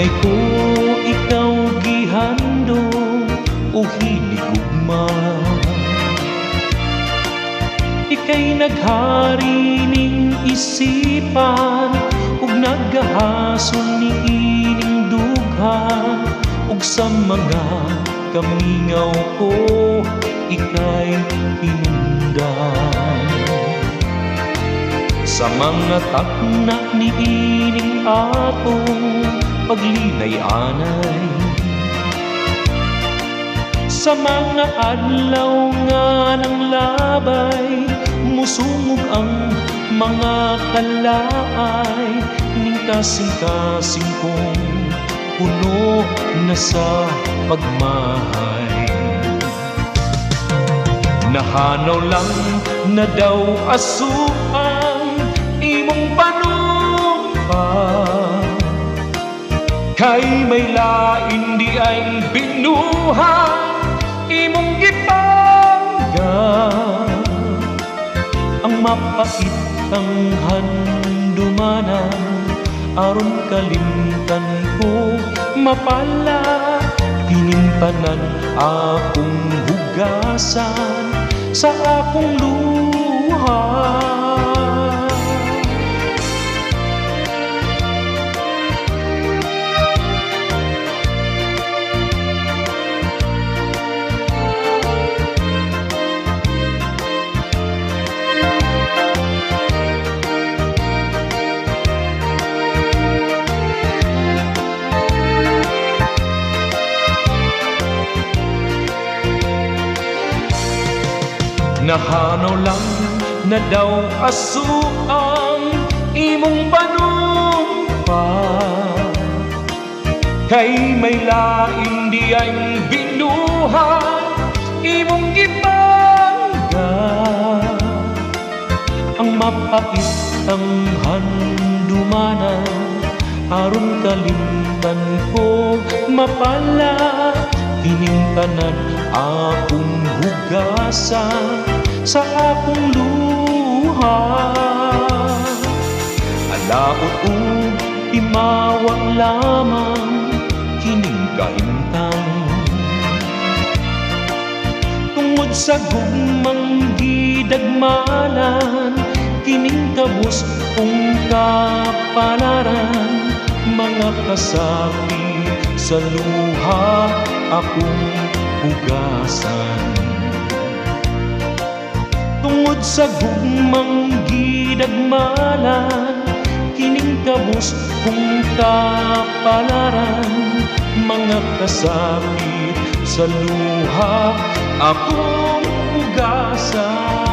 Ingay ko ikaw gihandom o hinigugma. Ika'y naghari ning isipan ug naggahasol ni ining dughan. Ug sa mga kamingaw ko ika'y hinundan. Sa mga takna ni ining atong paglinay-anay, sa mga adlaw nga ng labay, musungog ang mga kalaay ning kasing-kasing kong puno na sa pagmahay. Nahanaw lang na daw aso ang imong panumpa, kay may lain di ay binuhat imong gipangga. Ang mapait ang handumanan aron kalimtan ko mapala. Tinintanan akong hugasan sa akong luha. Nahanaw lang na daw aso ang imong panumpa, kay may lain di ay binuhat imong gipangga. Ang mapait ang handumanan aron kalimtan ko mapala. Tinintanan akong hugasan sa akong luha. Alaot o timawag lamang kining kaimtang, tungod sa gugmang gidagmalan kining kabus kong kapalaran. Mga kasapi sa luha akong hugasan, tungod sa gugmang gidagmalan kining kabus kong kapalaran. Mga kasapi sa luha akong hugasan.